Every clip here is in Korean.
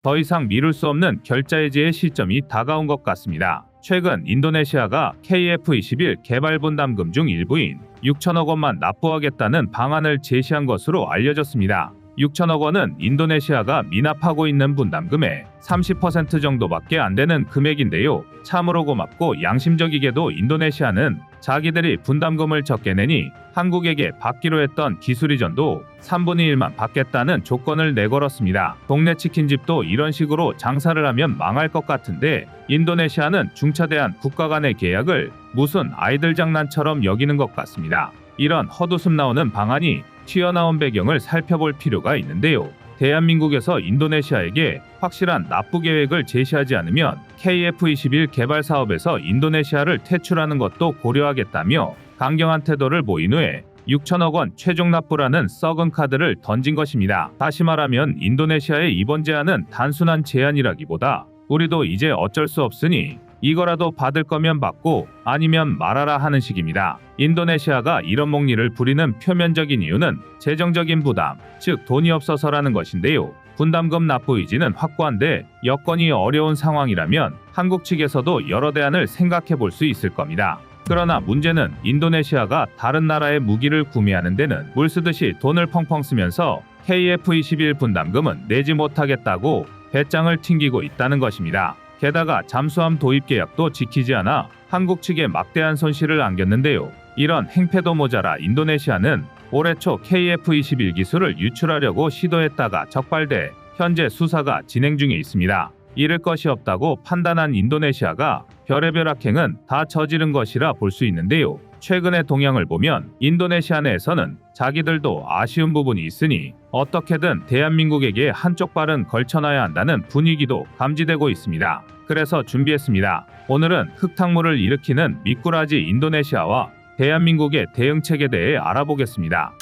더 이상 미룰 수 없는 결자해지의 시점이 다가온 것 같습니다. 최근 인도네시아가 KF-21 개발 분담금 중 일부인 6천억 원만 납부하겠다는 방안을 제시한 것으로 알려졌습니다. 6천억 원은 인도네시아가 미납하고 있는 분담금의 30% 정도밖에 안 되는 금액인데요. 참으로 고맙고 양심적이게도 인도네시아는 자기들이 분담금을 적게 내니 한국에게 받기로 했던 기술 이전도 3분의 1만 받겠다는 조건을 내걸었습니다. 동네 치킨집도 이런 식으로 장사를 하면 망할 것 같은데 인도네시아는 중차대한 국가 간의 계약을 무슨 아이들 장난처럼 여기는 것 같습니다. 이런 헛웃음 나오는 방안이 튀어나온 배경을 살펴볼 필요가 있는데요. 대한민국에서 인도네시아에게 확실한 납부 계획을 제시하지 않으면 KF-21 개발 사업에서 인도네시아를 퇴출하는 것도 고려하겠다며 강경한 태도를 보인 후에 6천억 원 최종 납부라는 썩은 카드를 던진 것입니다. 다시 말하면 인도네시아의 이번 제안은 단순한 제안이라기보다 우리도 이제 어쩔 수 없으니 이거라도 받을 거면 받고 아니면 말아라 하는 식입니다. 인도네시아가 이런 목리를 부리는 표면적인 이유는 재정적인 부담, 즉 돈이 없어서라는 것인데요. 분담금 납부 의지는 확고한데 여건이 어려운 상황이라면 한국 측에서도 여러 대안을 생각해 볼 수 있을 겁니다. 그러나 문제는 인도네시아가 다른 나라의 무기를 구매하는 데는 물 쓰듯이 돈을 펑펑 쓰면서 KF-21 분담금은 내지 못하겠다고 배짱을 튕기고 있다는 것입니다. 게다가 잠수함 도입 계약도 지키지 않아 한국 측에 막대한 손실을 안겼는데요. 이런 행패도 모자라 인도네시아는 올해 초 KF-21 기술을 유출하려고 시도했다가 적발돼 현재 수사가 진행 중에 있습니다. 잃을 것이 없다고 판단한 인도네시아가 별의별 악행은 다 저지른 것이라 볼 수 있는데요. 최근의 동향을 보면 인도네시아 내에서는 자기들도 아쉬운 부분이 있으니 어떻게든 대한민국에게 한쪽 발은 걸쳐놔야 한다는 분위기도 감지되고 있습니다. 그래서 준비했습니다. 오늘은 흙탕물을 일으키는 미꾸라지 인도네시아와 대한민국의 대응책에 대해 알아보겠습니다.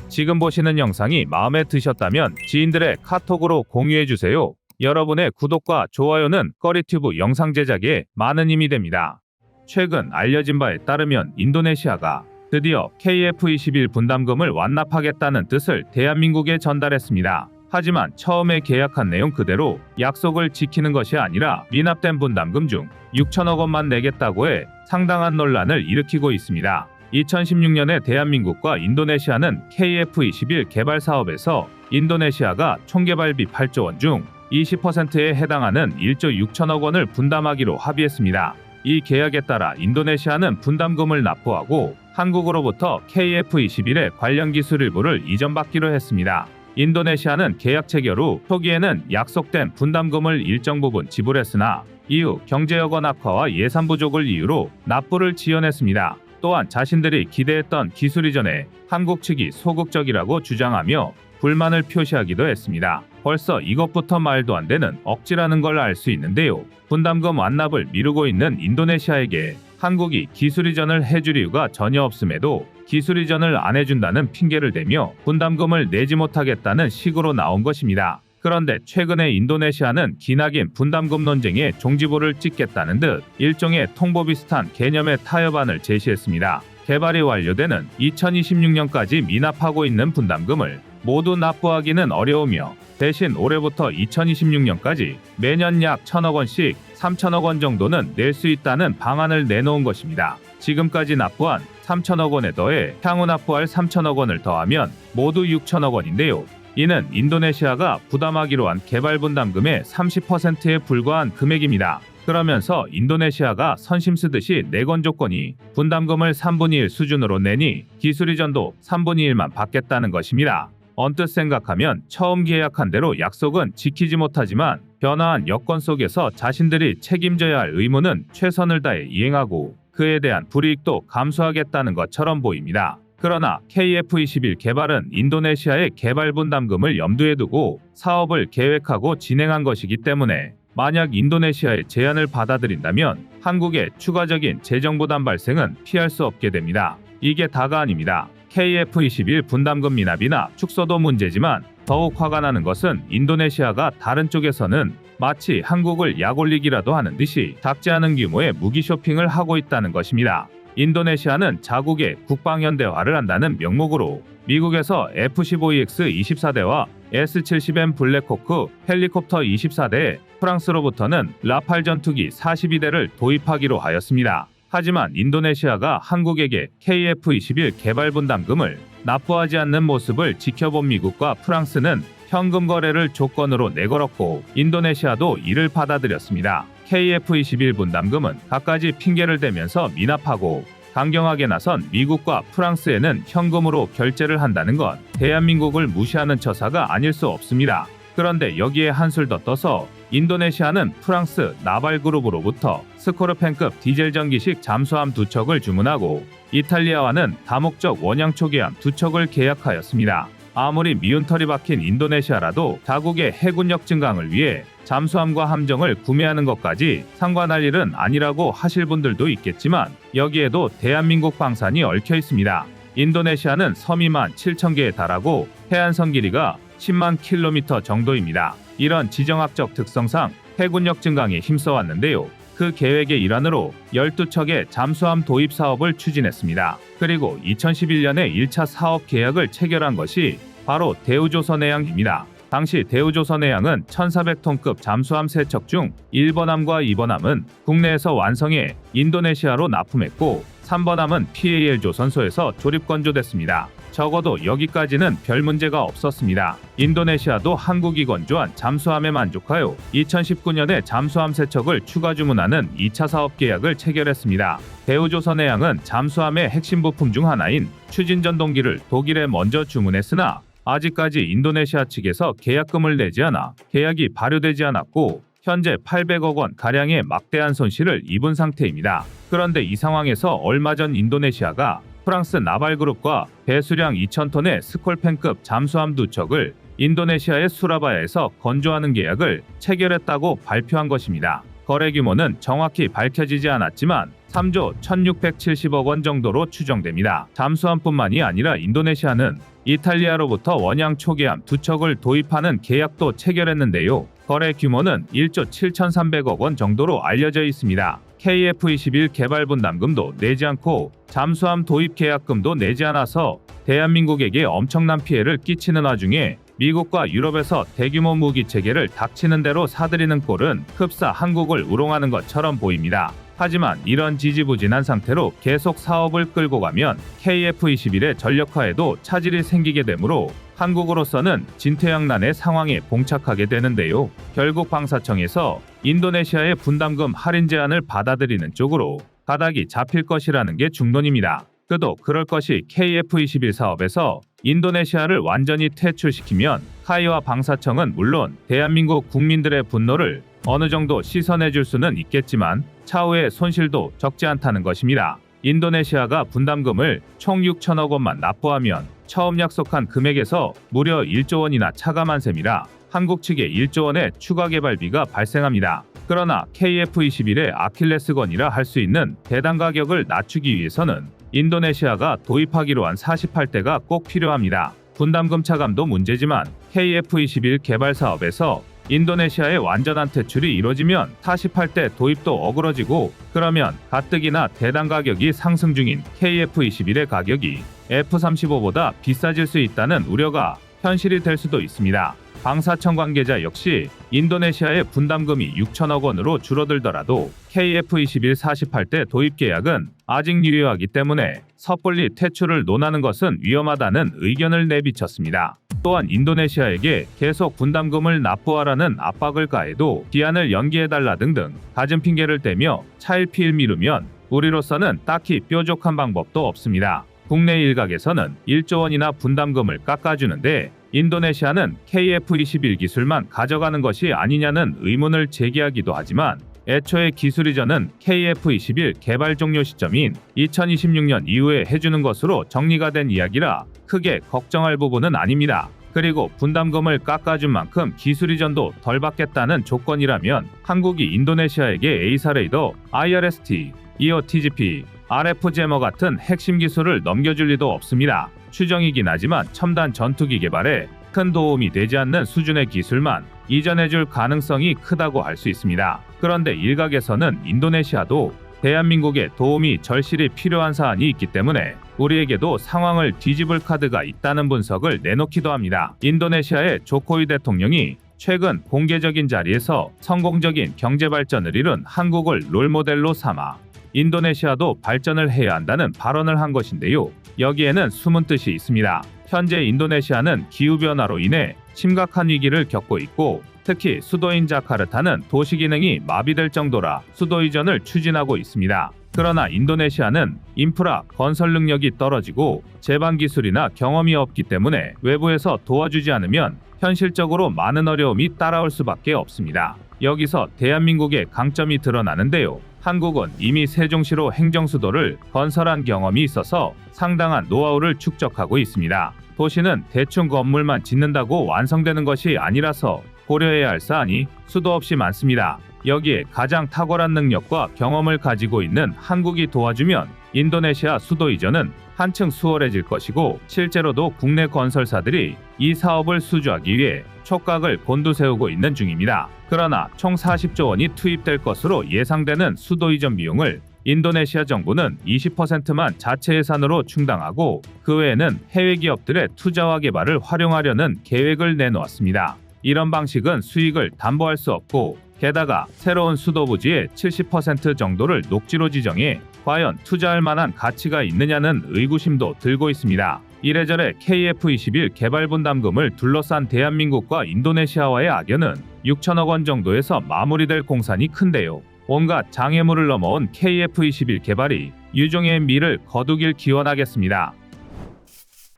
지금 보시는 영상이 마음에 드셨다면 지인들의 카톡으로 공유해주세요. 여러분의 구독과 좋아요는 꺼리튜브 영상 제작에 많은 힘이 됩니다. 최근 알려진 바에 따르면 인도네시아가 드디어 KF-21 분담금을 완납하겠다는 뜻을 대한민국에 전달했습니다. 하지만 처음에 계약한 내용 그대로 약속을 지키는 것이 아니라 미납된 분담금 중 6천억 원만 내겠다고 해 상당한 논란을 일으키고 있습니다. 2016년에 대한민국과 인도네시아는 KF-21 개발 사업에서 인도네시아가 총개발비 8조 원 중 20%에 해당하는 1조 6천억 원을 분담하기로 합의했습니다. 이 계약에 따라 인도네시아는 분담금을 납부하고 한국으로부터 KF-21의 관련 기술 일부를 이전받기로 했습니다. 인도네시아는 계약 체결 후 초기에는 약속된 분담금을 일정 부분 지불했으나 이후 경제 여건 악화와 예산 부족을 이유로 납부를 지연했습니다. 또한 자신들이 기대했던 기술 이전에 한국 측이 소극적이라고 주장하며 불만을 표시하기도 했습니다. 벌써 이것부터 말도 안 되는 억지라는 걸 알 수 있는데요. 분담금 완납을 미루고 있는 인도네시아에게 한국이 기술 이전을 해줄 이유가 전혀 없음에도 기술 이전을 안 해준다는 핑계를 대며 분담금을 내지 못하겠다는 식으로 나온 것입니다. 그런데 최근에 인도네시아는 기나긴 분담금 논쟁에 종지부를 찍겠다는 듯 일종의 통보 비슷한 개념의 타협안을 제시했습니다. 개발이 완료되는 2026년까지 미납하고 있는 분담금을 모두 납부하기는 어려우며 대신 올해부터 2026년까지 매년 약 1천억 원씩 3천억 원 정도는 낼 수 있다는 방안을 내놓은 것입니다. 지금까지 납부한 3천억 원에 더해 향후 납부할 3천억 원을 더하면 모두 6천억 원인데요. 이는 인도네시아가 부담하기로 한 개발 분담금의 30%에 불과한 금액입니다. 그러면서 인도네시아가 선심 쓰듯이 내건 조건이 분담금을 3분의 1 수준으로 내니 기술 이전도 3분의 1만 받겠다는 것입니다. 언뜻 생각하면 처음 계약한 대로 약속은 지키지 못하지만 변화한 여건 속에서 자신들이 책임져야 할 의무는 최선을 다해 이행하고 그에 대한 불이익도 감수하겠다는 것처럼 보입니다. 그러나 KF-21 개발은 인도네시아의 개발 분담금을 염두에 두고 사업을 계획하고 진행한 것이기 때문에 만약 인도네시아의 제안을 받아들인다면 한국의 추가적인 재정 부담 발생은 피할 수 없게 됩니다. 이게 다가 아닙니다. KF-21 분담금 미납이나 축소도 문제지만 더욱 화가 나는 것은 인도네시아가 다른 쪽에서는 마치 한국을 약올리기라도 하는 듯이 작지 않은 규모의 무기 쇼핑을 하고 있다는 것입니다. 인도네시아는 자국의 국방 현대화를 한다는 명목으로 미국에서 F-15EX 24대와 S-70M 블랙호크 헬리콥터 24대, 프랑스로부터는 라팔 전투기 42대를 도입하기로 하였습니다. 하지만 인도네시아가 한국에게 KF-21 개발 분담금을 납부하지 않는 모습을 지켜본 미국과 프랑스는 현금 거래를 조건으로 내걸었고 인도네시아도 이를 받아들였습니다. KF-21 분담금은 갖가지 핑계를 대면서 미납하고 강경하게 나선 미국과 프랑스에는 현금으로 결제를 한다는 건 대한민국을 무시하는 처사가 아닐 수 없습니다. 그런데 여기에 한술 더 떠서 인도네시아는 프랑스 나발그룹으로부터 스코르펜급 디젤 전기식 잠수함 2척을 주문하고 이탈리아와는 다목적 원양 초계함 2척을 계약하였습니다. 아무리 미운 털이 박힌 인도네시아라도 자국의 해군력 증강을 위해 잠수함과 함정을 구매하는 것까지 상관할 일은 아니라고 하실 분들도 있겠지만 여기에도 대한민국 방산이 얽혀 있습니다. 인도네시아는 섬이 17,000개에 달하고 해안선 길이가 10만 킬로미터 정도입니다. 이런 지정학적 특성상 해군력 증강에 힘써왔는데요. 그 계획의 일환으로 12척의 잠수함 도입 사업을 추진했습니다. 그리고 2011년에 1차 사업 계약을 체결한 것이 바로 대우조선해양입니다. 당시 대우조선해양은 1,400톤급 잠수함 3척 중 1번함과 2번함은 국내에서 완성해 인도네시아로 납품했고 3번함은 PAL 조선소에서 조립 건조됐습니다. 적어도 여기까지는 별 문제가 없었습니다. 인도네시아도 한국이 건조한 잠수함에 만족하여 2019년에 잠수함 3척을 추가 주문하는 2차 사업 계약을 체결했습니다. 대우조선해양은 잠수함의 핵심 부품 중 하나인 추진전동기를 독일에 먼저 주문했으나 아직까지 인도네시아 측에서 계약금을 내지 않아 계약이 발효되지 않았고 현재 800억 원 가량의 막대한 손실을 입은 상태입니다. 그런데 이 상황에서 얼마 전 인도네시아가 프랑스 나발그룹과 배수량 2,000톤의 스콜펜급 잠수함 2척을 인도네시아의 수라바야에서 건조하는 계약을 체결했다고 발표한 것입니다. 거래 규모는 정확히 밝혀지지 않았지만 3조 1,670억 원 정도로 추정됩니다. 잠수함뿐만이 아니라 인도네시아는 이탈리아로부터 원양 초계함 2척을 도입하는 계약도 체결했는데요. 거래 규모는 1조 7,300억 원 정도로 알려져 있습니다. KF-21 개발 분담금도 내지 않고 잠수함 도입 계약금도 내지 않아서 대한민국에게 엄청난 피해를 끼치는 와중에 미국과 유럽에서 대규모 무기 체계를 닥치는 대로 사들이는 꼴은 흡사 한국을 우롱하는 것처럼 보입니다. 하지만 이런 지지부진한 상태로 계속 사업을 끌고 가면 KF-21의 전력화에도 차질이 생기게 되므로 한국으로서는 진퇴양난의 상황에 봉착하게 되는데요. 결국 방사청에서 인도네시아의 분담금 할인 제안을 받아들이는 쪽으로 가닥이 잡힐 것이라는 게 중론입니다. 그도 그럴 것이 KF-21 사업에서 인도네시아를 완전히 퇴출시키면 카이와 방사청은 물론 대한민국 국민들의 분노를 어느 정도 씻어내줄 수는 있겠지만 차후의 손실도 적지 않다는 것입니다. 인도네시아가 분담금을 총 6천억 원만 납부하면 처음 약속한 금액에서 무려 1조 원이나 차감한 셈이라 한국 측에 1조 원의 추가 개발비가 발생합니다. 그러나 KF-21의 아킬레스건이라 할 수 있는 배당 가격을 낮추기 위해서는 인도네시아가 도입하기로 한 48대가 꼭 필요합니다. 분담금 차감도 문제지만 KF-21 개발 사업에서 인도네시아의 완전한 퇴출이 이뤄지면 48대 도입도 어그러지고 그러면 가뜩이나 배당 가격이 상승 중인 KF-21의 가격이 F-35보다 비싸질 수 있다는 우려가 현실이 될 수도 있습니다. 방사청 관계자 역시 인도네시아의 분담금이 6천억 원으로 줄어들더라도 KF-21 48대 도입 계약은 아직 유효하기 때문에 섣불리 퇴출을 논하는 것은 위험하다는 의견을 내비쳤습니다. 또한 인도네시아에게 계속 분담금을 납부하라는 압박을 가해도 기한을 연기해달라 등등 갖은 핑계를 대며 차일피일 미루면 우리로서는 딱히 뾰족한 방법도 없습니다. 국내 일각에서는 1조 원이나 분담금을 깎아주는데 인도네시아는 KF-21 기술만 가져가는 것이 아니냐는 의문을 제기하기도 하지만 애초에 기술 이전은 KF-21 개발 종료 시점인 2026년 이후에 해주는 것으로 정리가 된 이야기라 크게 걱정할 부분은 아닙니다. 그리고 분담금을 깎아준 만큼 기술 이전도 덜 받겠다는 조건이라면 한국이 인도네시아에게 A사 레이더, IRST, EOTGP, RF 제머 같은 핵심 기술을 넘겨줄 리도 없습니다. 추정이긴 하지만 첨단 전투기 개발에 큰 도움이 되지 않는 수준의 기술만 이전해줄 가능성이 크다고 할 수 있습니다. 그런데 일각에서는 인도네시아도 대한민국의 도움이 절실히 필요한 사안이 있기 때문에 우리에게도 상황을 뒤집을 카드가 있다는 분석을 내놓기도 합니다. 인도네시아의 조코위 대통령이 최근 공개적인 자리에서 성공적인 경제 발전을 이룬 한국을 롤모델로 삼아 인도네시아도 발전을 해야 한다는 발언을 한 것인데요. 여기에는 숨은 뜻이 있습니다. 현재 인도네시아는 기후변화로 인해 심각한 위기를 겪고 있고 특히 수도인 자카르타는 도시 기능이 마비될 정도라 수도 이전을 추진하고 있습니다. 그러나 인도네시아는 인프라 건설 능력이 떨어지고 제반 기술이나 경험이 없기 때문에 외부에서 도와주지 않으면 현실적으로 많은 어려움이 따라올 수밖에 없습니다. 여기서 대한민국의 강점이 드러나는데요. 한국은 이미 세종시로 행정수도를 건설한 경험이 있어서 상당한 노하우를 축적하고 있습니다. 도시는 대충 건물만 짓는다고 완성되는 것이 아니라서 고려해야 할 사안이 수도 없이 많습니다. 여기에 가장 탁월한 능력과 경험을 가지고 있는 한국이 도와주면 인도네시아 수도 이전은 한층 수월해질 것이고 실제로도 국내 건설사들이 이 사업을 수주하기 위해 촉각을 곤두세우고 있는 중입니다. 그러나 총 40조 원이 투입될 것으로 예상되는 수도 이전 비용을 인도네시아 정부는 20%만 자체 예산으로 충당하고 그 외에는 해외 기업들의 투자와 개발을 활용하려는 계획을 내놓았습니다. 이런 방식은 수익을 담보할 수 없고 게다가 새로운 수도 부지의 70% 정도를 녹지로 지정해 과연 투자할 만한 가치가 있느냐는 의구심도 들고 있습니다. 이래저래 KF21 개발 분담금을 둘러싼 대한민국과 인도네시아와의 악연은 6천억 원 정도에서 마무리될 공산이 큰데요. 온갖 장애물을 넘어온 KF21 개발이 유종의 미를 거두길 기원하겠습니다.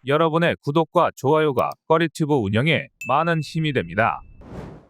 여러분의 구독과 좋아요가 꺼리튜브 운영에 많은 힘이 됩니다.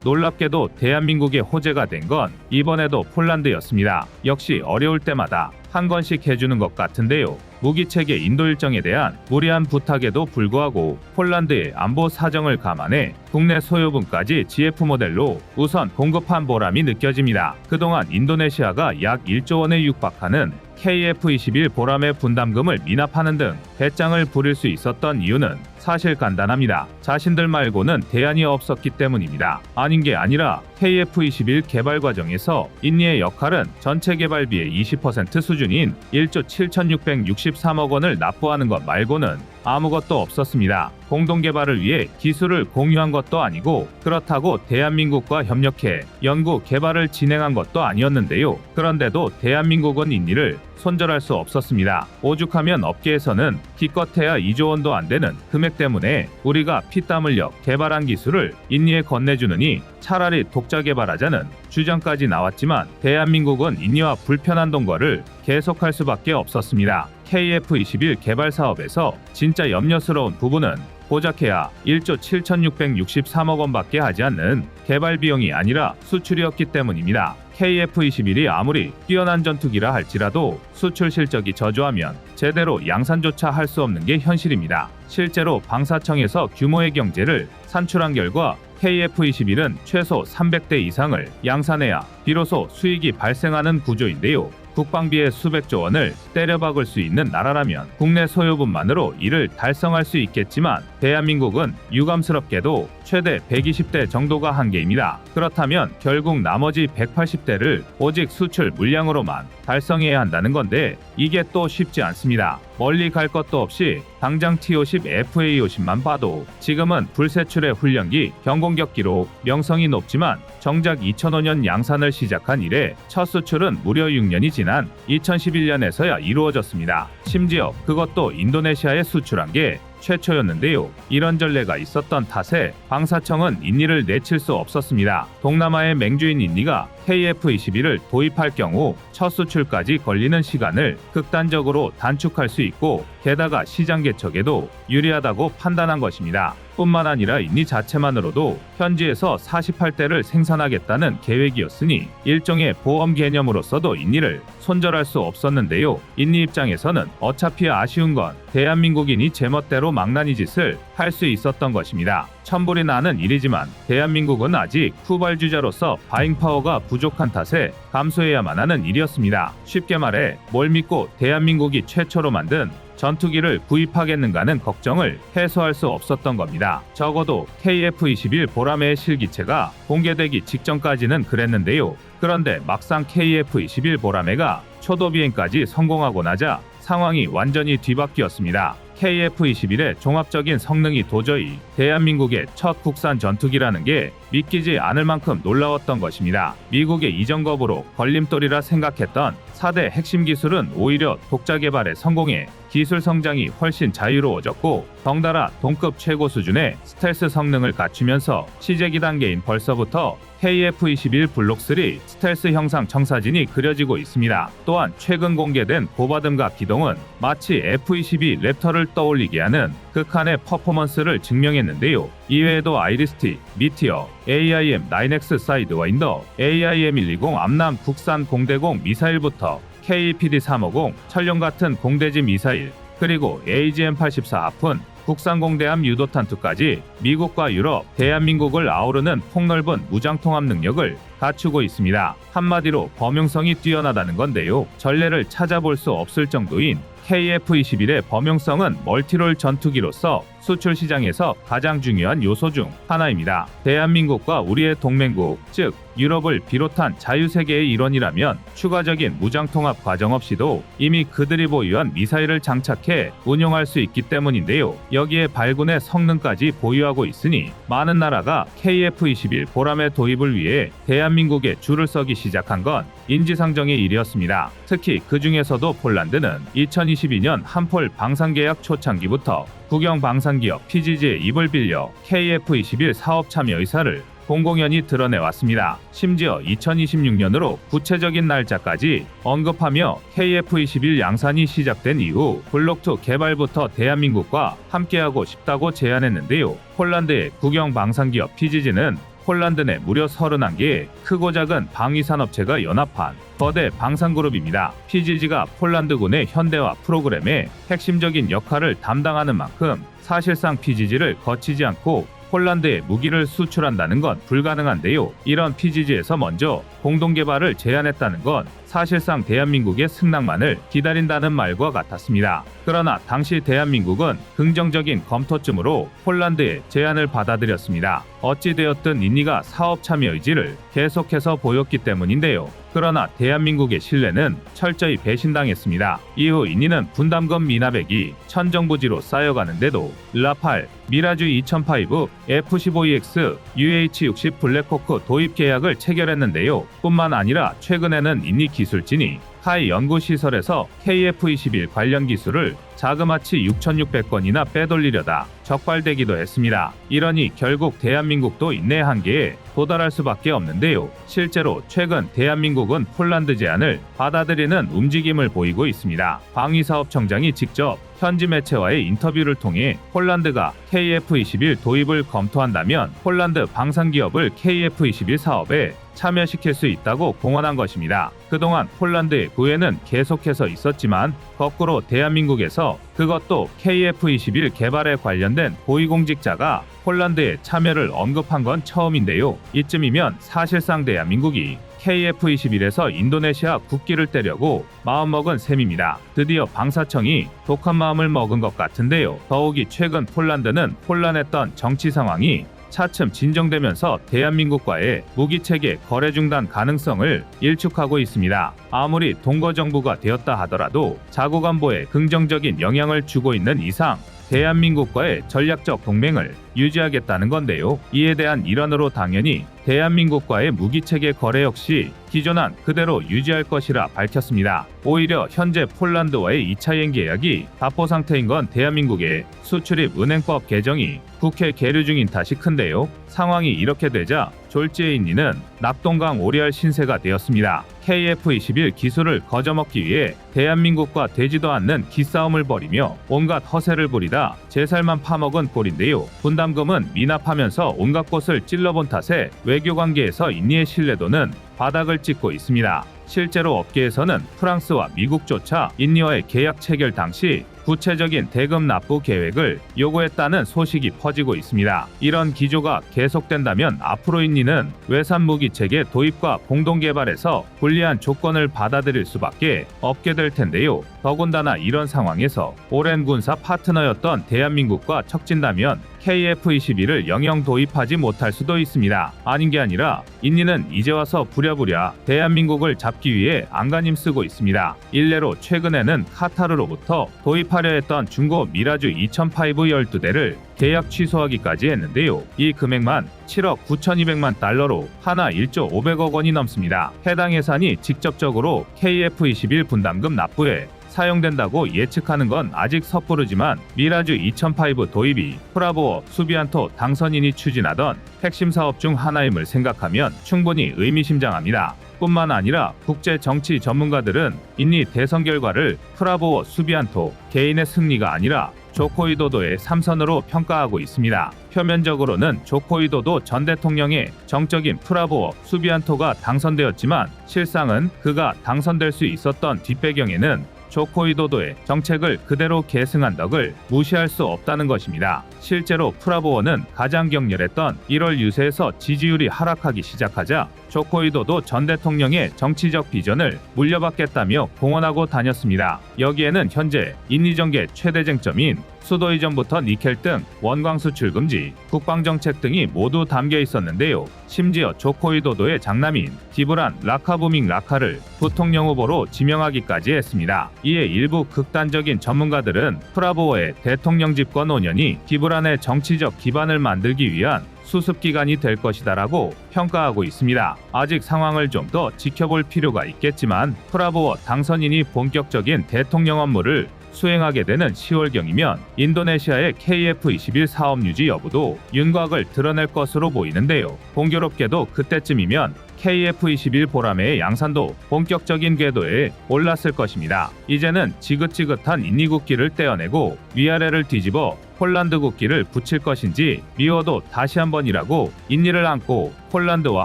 놀랍게도 대한민국의 호재가 된 건 이번에도 폴란드였습니다. 역시 어려울 때마다 한 건씩 해주는 것 같은데요. 무기체계 인도 일정에 대한 무리한 부탁에도 불구하고 폴란드의 안보 사정을 감안해 국내 소유분까지 GF 모델로 우선 공급한 보람이 느껴집니다. 그동안 인도네시아가 약 1조 원에 육박하는 KF21 보람의 분담금을 미납하는 등 배짱을 부릴 수 있었던 이유는 사실 간단합니다. 자신들 말고는 대안이 없었기 때문입니다. 아닌 게 아니라 KF21 개발 과정에서 인니의 역할은 전체 개발비의 20% 수준인 1조 7,663억 원을 납부하는 것 말고는 아무것도 없었습니다. 공동개발을 위해 기술을 공유한 것도 아니고 그렇다고 대한민국과 협력해 연구 개발을 진행한 것도 아니었는데요. 그런데도 대한민국은 인니를 손절할 수 없었습니다. 오죽하면 업계에서는 기껏해야 2조 원도 안 되는 금액 때문에 우리가 피땀 흘려 개발한 기술을 인니에 건네주느니 차라리 독자 개발하자는 주장까지 나왔지만 대한민국은 인니와 불편한 동거를 계속할 수밖에 없었습니다. KF21 개발 사업에서 진짜 염려스러운 부분은 고작해야 1조 7,663억 원밖에 하지 않는 개발 비용이 아니라 수출이었기 때문입니다. KF21이 아무리 뛰어난 전투기라 할지라도 수출 실적이 저조하면 제대로 양산조차 할 수 없는 게 현실입니다. 실제로 방사청에서 규모의 경제를 산출한 결과 KF21은 최소 300대 이상을 양산해야 비로소 수익이 발생하는 구조인데요. 국방비의 수백조 원을 때려박을 수 있는 나라라면 국내 소유분만으로 이를 달성할 수 있겠지만 대한민국은 유감스럽게도 최대 120대 정도가 한계입니다. 그렇다면 결국 나머지 180대를 오직 수출 물량으로만 달성해야 한다는 건데 이게 또 쉽지 않습니다. 멀리 갈 것도 없이 당장 T-50 FA-50만 봐도 지금은 불세출의 훈련기, 경공격기로 명성이 높지만 정작 2005년 양산을 시작한 이래 첫 수출은 무려 6년이 지난 2011년에서야 이루어졌습니다. 심지어 그것도 인도네시아에 수출한 게 최초였는데요. 이런 전례가 있었던 탓에 방사청은 인니를 내칠 수 없었습니다. 동남아의 맹주인 인니가 KF21을 도입할 경우 첫 수출까지 걸리는 시간을 극단적으로 단축할 수 있고 게다가 시장 개척에도 유리하다고 판단한 것입니다. 뿐만 아니라 인니 자체만으로도 현지에서 48대를 생산하겠다는 계획이었으니 일종의 보험 개념으로서도 인니를 손절할 수 없었는데요. 인니 입장에서는 어차피 아쉬운 건 대한민국인이 제멋대로 망나니 짓을 할 수 있었던 것입니다. 천불이 나는 일이지만 대한민국은 아직 후발주자로서 바잉파워가 부족한 탓에 감수해야만 하는 일이었습니다. 쉽게 말해 뭘 믿고 대한민국이 최초로 만든 전투기를 구입하겠는가는 걱정을 해소할 수 없었던 겁니다. 적어도 KF21 보라매의 실기체가 공개되기 직전까지는 그랬는데요. 그런데 막상 KF21 보라매가 초도 비행까지 성공하고 나자 상황이 완전히 뒤바뀌었습니다. KF-21의 종합적인 성능이 도저히 대한민국의 첫 국산 전투기라는 게 믿기지 않을 만큼 놀라웠던 것입니다. 미국의 이전 겁으로 걸림돌이라 생각했던 4대 핵심 기술은 오히려 독자 개발에 성공해 기술 성장이 훨씬 자유로워졌고 덩달아 동급 최고 수준의 스텔스 성능을 갖추면서 시제기 단계인 벌써부터 KF-21 블록 3 스텔스 형상 청사진이 그려지고 있습니다. 또한 최근 공개된 고바듬각 기동은 마치 F-22 랩터를 떠올리게 하는 극한의 퍼포먼스를 증명했는데요. 이외에도 아이리스-T, 미티어, AIM-9X 사이드와인더, AIM-120 암남 국산 공대공 미사일부터 KPD-350 천룡 같은 공대지 미사일, 그리고 AGM-84 하푼 국산 공대함 유도탄투까지 미국과 유럽, 대한민국을 아우르는 폭넓은 무장통합 능력을 갖추고 있습니다. 한마디로 범용성이 뛰어나다는 건데요. 전례를 찾아볼 수 없을 정도인 KF-21의 범용성은 멀티롤 전투기로서 수출 시장에서 가장 중요한 요소 중 하나입니다. 대한민국과 우리의 동맹국, 즉 유럽을 비롯한 자유세계의 일원이라면 추가적인 무장통합 과정 없이도 이미 그들이 보유한 미사일을 장착해 운용할 수 있기 때문인데요. 여기에 발군의 성능까지 보유하고 있으니 많은 나라가 KF-21 보람의 도입을 위해 대한민국에 줄을 서기 시작한 건 인지상정의 일이었습니다. 특히 그 중에서도 폴란드는 2022년 한폴 방산계약 초창기부터 국영 방산기업 PGG의 입을 빌려 KF-21 사업 참여 의사를 공공연히 드러내왔습니다. 심지어 2026년으로 구체적인 날짜까지 언급하며 KF-21 양산이 시작된 이후 블록2 개발부터 대한민국과 함께하고 싶다고 제안했는데요. 폴란드의 국영 방산기업 PGG는 폴란드 내 무려 31개의 크고 작은 방위산업체가 연합한 거대 방산그룹입니다. PGG가 폴란드군의 현대화 프로그램에 핵심적인 역할을 담당하는 만큼 사실상 PGG를 거치지 않고 폴란드에 무기를 수출한다는 건 불가능한데요. 이런 PGG에서 먼저 공동개발을 제안했다는 건 사실상 대한민국의 승낙만을 기다린다는 말과 같았습니다. 그러나 당시 대한민국은 긍정적인 검토쯤으로 폴란드의 제안을 받아들였습니다. 어찌되었든 인니가 사업 참여 의지를 계속해서 보였기 때문인데요. 그러나 대한민국의 신뢰는 철저히 배신당했습니다. 이후 인니는 분담금 미납액이 천정부지로 쌓여가는데도 라팔, 미라주 2005, F-15EX, UH-60 블랙호크 도입 계약을 체결했는데요. 뿐만 아니라 최근에는 인니 기술진이 하이 연구시설에서 KF-21 관련 기술을 자그마치 6,600건이나 빼돌리려다 적발되기도 했습니다. 이러니 결국 대한민국도 인내 한계에 도달할 수밖에 없는데요. 실제로 최근 대한민국은 폴란드 제안을 받아들이는 움직임을 보이고 있습니다. 방위사업청장이 직접 현지 매체와의 인터뷰를 통해 폴란드가 KF-21 도입을 검토한다면 폴란드 방산기업을 KF-21 사업에 참여시킬 수 있다고 공언한 것입니다. 그동안 폴란드의 구애는 계속해서 있었지만 거꾸로 대한민국에서 그것도 KF-21 개발에 관련된 고위공직자가 폴란드의 참여를 언급한 건 처음인데요. 이쯤이면 사실상 대한민국이 KF-21에서 인도네시아 국기를 떼려고 마음먹은 셈입니다. 드디어 방사청이 독한 마음을 먹은 것 같은데요. 더욱이 최근 폴란드는 혼란했던 정치 상황이 차츰 진정되면서 대한민국과의 무기체계 거래 중단 가능성을 일축하고 있습니다. 아무리 동거 정부가 되었다 하더라도 자국 안보에 긍정적인 영향을 주고 있는 이상 대한민국과의 전략적 동맹을 유지하겠다는 건데요. 이에 대한 일환으로 당연히 대한민국과의 무기체계 거래 역시 기존안 그대로 유지할 것이라 밝혔습니다. 오히려 현재 폴란드와의 2차 계약이 답보 상태인 건 대한민국의 수출입 은행법 개정이 국회 계류 중인 탓이 큰데요. 상황이 이렇게 되자 졸지에 인니는 낙동강 오리알 신세가 되었습니다. KF-21 기술을 거저먹기 위해 대한민국과 되지도 않는 기싸움을 벌이며 온갖 허세를 부리다 제살만 파먹은 꼴인데요. 분담금은 미납하면서 온갖 곳을 찔러본 탓에 외교관계에서 인니의 신뢰도는 바닥을 찍고 있습니다. 실제로 업계에서는 프랑스와 미국조차 인니와의 계약 체결 당시 구체적인 대금 납부 계획을 요구했다는 소식이 퍼지고 있습니다. 이런 기조가 계속된다면 앞으로 인니는 외산 무기 체계 도입과 공동 개발에서 불리한 조건을 받아들일 수밖에 없게 될 텐데요. 더군다나 이런 상황에서 오랜 군사 파트너였던 대한민국과 척진다면 KF-21을 영영 도입하지 못할 수도 있습니다. 아닌 게 아니라 인니는 이제 와서 부랴부랴 대한민국을 잡기 위해 안간힘 쓰고 있습니다. 일례로 최근에는 카타르로부터 도입하려 했던 중고 미라주 2005 12대를 계약 취소하기까지 했는데요. 이 금액만 7억 9,200만 달러로 하나 1조 500억 원이 넘습니다. 해당 예산이 직접적으로 KF-21 분담금 납부에 사용된다고 예측하는 건 아직 섣부르지만 미라주 2005 도입이 프라보어 수비안토 당선인이 추진하던 핵심 사업 중 하나임을 생각하면 충분히 의미심장합니다. 뿐만 아니라 국제 정치 전문가들은 인니 대선 결과를 프라보어 수비안토 개인의 승리가 아니라 조코위도도의 삼선으로 평가하고 있습니다. 표면적으로는 조코위도도 전 대통령의 정적인 프라보어 수비안토가 당선되었지만 실상은 그가 당선될 수 있었던 뒷배경에는 조코위도도의 정책을 그대로 계승한 덕을 무시할 수 없다는 것입니다. 실제로 프라보어는 가장 격렬했던 1월 유세에서 지지율이 하락하기 시작하자 조코위도도 전 대통령의 정치적 비전을 물려받겠다며 공언하고 다녔습니다. 여기에는 현재 인니정계 최대 쟁점인 수도 이전부터 니켈 등 원광 수출 금지, 국방정책 등이 모두 담겨 있었는데요. 심지어 조코위도도의 장남인 기브란 라카부밍 라카를 부통령 후보로 지명하기까지 했습니다. 이에 일부 극단적인 전문가들은 프라보어의 대통령 집권 5년이 기브란의 정치적 기반을 만들기 위한 수습기간이 될 것이다라고 평가하고 있습니다. 아직 상황을 좀 더 지켜볼 필요가 있겠지만 프라보어 당선인이 본격적인 대통령 업무를 수행하게 되는 10월경이면 인도네시아의 KF-21 사업 유지 여부도 윤곽을 드러낼 것으로 보이는데요. 공교롭게도 그때쯤이면 KF-21 보라매의 양산도 본격적인 궤도에 올랐을 것입니다. 이제는 지긋지긋한 인니 국기를 떼어내고 위아래를 뒤집어 폴란드 국기를 붙일 것인지 미워도 다시 한번이라고 인니를 안고 폴란드와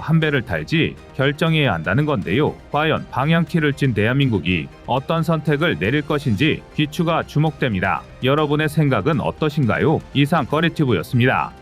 한 배를 탈지 결정해야 한다는 건데요. 과연 방향키를 찐 대한민국이 어떤 선택을 내릴 것인지 귀추가 주목됩니다. 여러분의 생각은 어떠신가요? 이상 꺼리튜브였습니다.